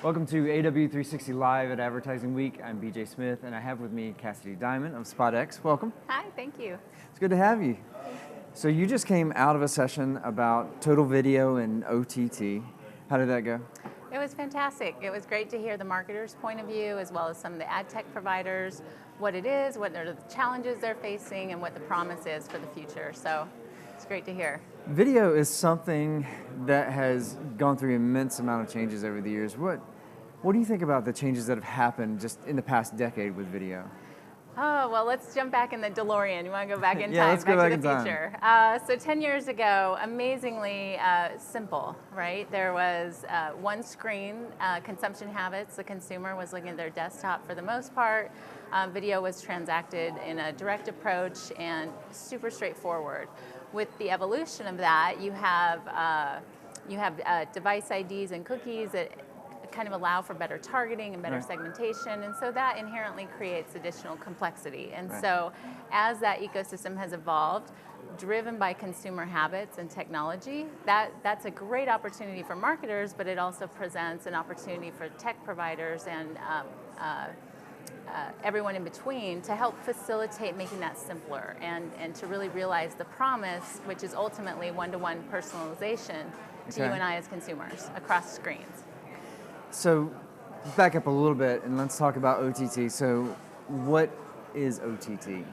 Welcome to AW360 Live at Advertising Week. I'm BJ Smith, and I have with me Cassidy Diamond of SpotX. Welcome. Hi, thank you. It's good to have you. So you just came out of a session about total video and OTT. How did that go? It was fantastic. It was great to hear the marketers' point of view, as well as some of the ad tech providers, what it is, what are the challenges they're facing, and what the promise is for the future. So it's great to hear. Video is something that has gone through an immense amount of changes over the years. What do you think about the changes that have happened just in the past decade with video? Oh, well, let's jump back in the DeLorean. You want to go back in Yeah, time, let's go back to the in future. So 10 years ago, amazingly simple, right? There was one screen, consumption habits. The consumer was looking at their desktop for the most part. Video was transacted in a direct approach and super straightforward. With the evolution of that, you have device IDs and cookies that kind of allow for better targeting and better segmentation, and so that inherently creates additional complexity. And so as that ecosystem has evolved, driven by consumer habits and technology, that's a great opportunity for marketers, but it also presents an opportunity for tech providers and everyone in between to help facilitate making that simpler and to really realize the promise, which is ultimately one-to-one personalization to you and I as consumers across screens. So back up a little bit and let's talk about OTT. So what is OTT?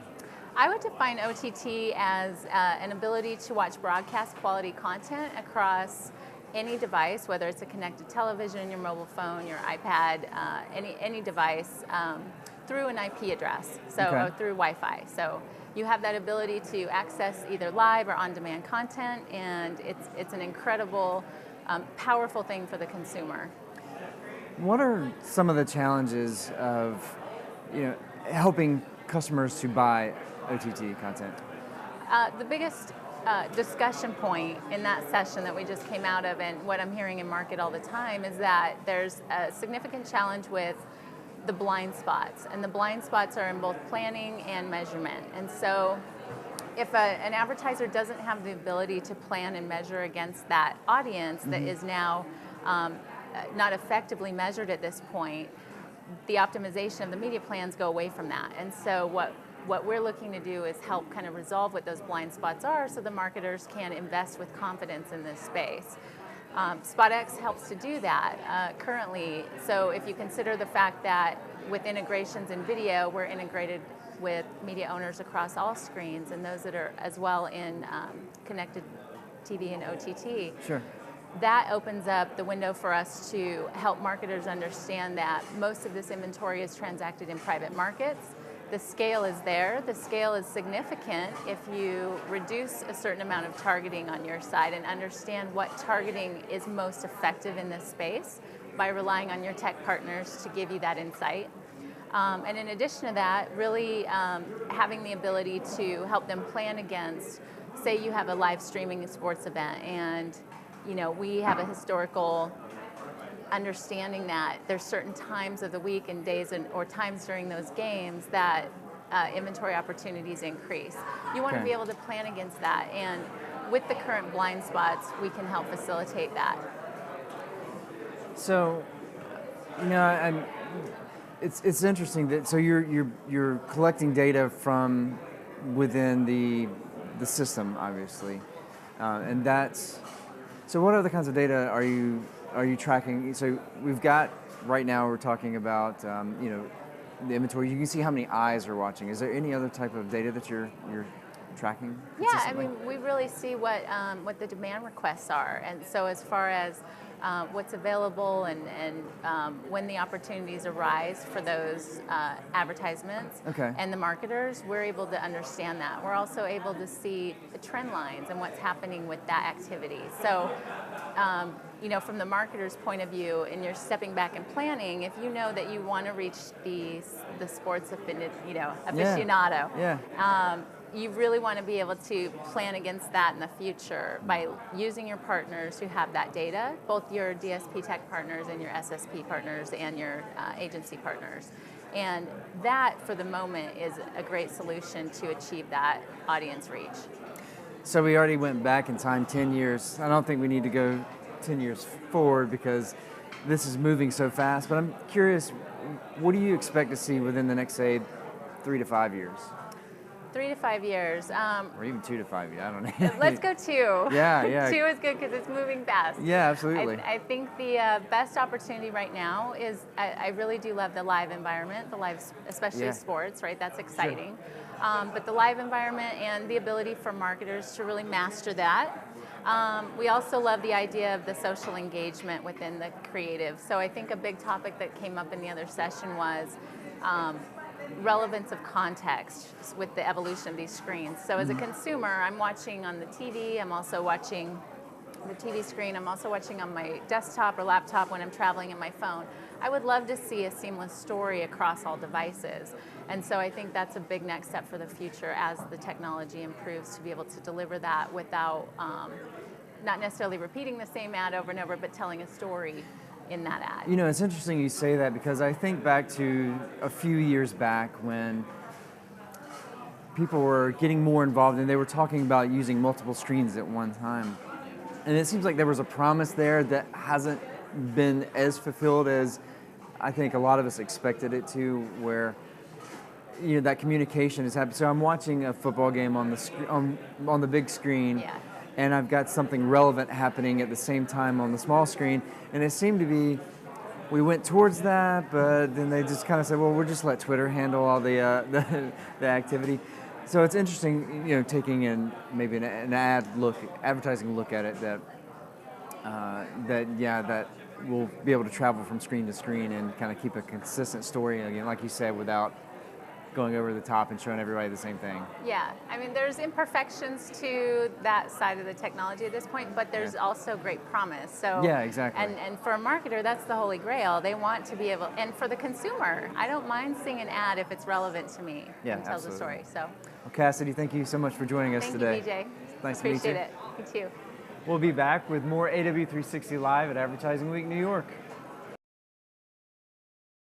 I would define OTT as an ability to watch broadcast quality content across any device, whether it's a connected television, your mobile phone, your iPad, any device, through an IP address, or through Wi-Fi. So you have that ability to access either live or on-demand content, and it's an incredible, powerful thing for the consumer. What are some of the challenges of, helping customers to buy OTT content? The biggest discussion point in that session that we just came out of, and what I'm hearing in market all the time, is that there's a significant challenge with the blind spots, and the blind spots are in both planning and measurement. And so if an advertiser doesn't have the ability to plan and measure against that audience that is now not effectively measured at this point, the optimization of the media plans go away from that. And so what we're looking to do is help kind of resolve what those blind spots are so the marketers can invest with confidence in this space. SpotX helps to do that currently. So if you consider the fact that with integrations in video, we're integrated with media owners across all screens and those that are as well in connected TV and OTT. Sure. That opens up the window for us to help marketers understand that most of this inventory is transacted in private markets. The scale is there. The scale is significant if you reduce a certain amount of targeting on your side and understand what targeting is most effective in this space by relying on your tech partners to give you that insight. And in addition to that, really having the ability to help them plan against, say you have a live streaming sports event, and we have a historical understanding that there's certain times of the week and days or times during those games that inventory opportunities increase. You want to be able to plan against that, and with the current blind spots, we can help facilitate that. So, it's interesting that you're collecting data from within the system, obviously, and that's. So what other kinds of data are you tracking? So we've got, right now we're talking about, the inventory. You can see how many eyes are watching. Is there any other type of data that you're tracking? Yeah, I mean, we really see what the demand requests are. And so as far as what's available and when the opportunities arise for those advertisements and the marketers, we're able to understand that. We're also able to see the trend lines and what's happening with that activity. So, from the marketer's point of view, and you're stepping back and planning, if you know that you want to reach the sports aficionado, you really want to be able to plan against that in the future by using your partners who have that data, both your DSP tech partners and your SSP partners and your agency partners. And that, for the moment, is a great solution to achieve that audience reach. So we already went back in time 10 years. I don't think we need to go 10 years forward because this is moving so fast, but I'm curious, what do you expect to see within the next, say, 3 to 5 years? 3 to 5 years. Or even 2 to 5 years, I don't know. Let's go 2. Yeah. 2 is good because it's moving fast. Yeah, absolutely. I think the best opportunity right now is I really do love the live environment, especially sports, right? That's exciting. Sure. But the live environment and the ability for marketers to really master that. We also love the idea of the social engagement within the creative. So I think a big topic that came up in the other session was relevance of context with the evolution of these screens. So as a consumer, I'm watching on the TV, I'm also watching the TV screen, I'm also watching on my desktop or laptop when I'm traveling in my phone. I would love to see a seamless story across all devices. And so I think that's a big next step for the future as the technology improves, to be able to deliver that without not necessarily repeating the same ad over and over, but telling a story in that ad. You know, it's interesting you say that, because I think back to a few years back when people were getting more involved and they were talking about using multiple screens at one time. And it seems like there was a promise there that hasn't been as fulfilled as I think a lot of us expected it to, where that communication is happening. So I'm watching a football game on the big screen. Yeah. And I've got something relevant happening at the same time on the small screen. And it seemed to be, we went towards that, but then they just kind of said, well, we'll just let Twitter handle all the activity. So it's interesting, taking in maybe an advertising look at it that will be able to travel from screen to screen and kind of keep a consistent story, again, like you said, without going over the top and showing everybody the same thing. Yeah, I mean, there's imperfections to that side of the technology at this point, but there's also great promise. So yeah, exactly. And for a marketer, that's the holy grail. They want to be able, and for the consumer, I don't mind seeing an ad if it's relevant to me and tells a story. So, well, Cassidy, thank you so much for joining us today. Thank you, BJ. Nice to meet you. Appreciate it. Me too. We'll be back with more AW360 Live at Advertising Week New York.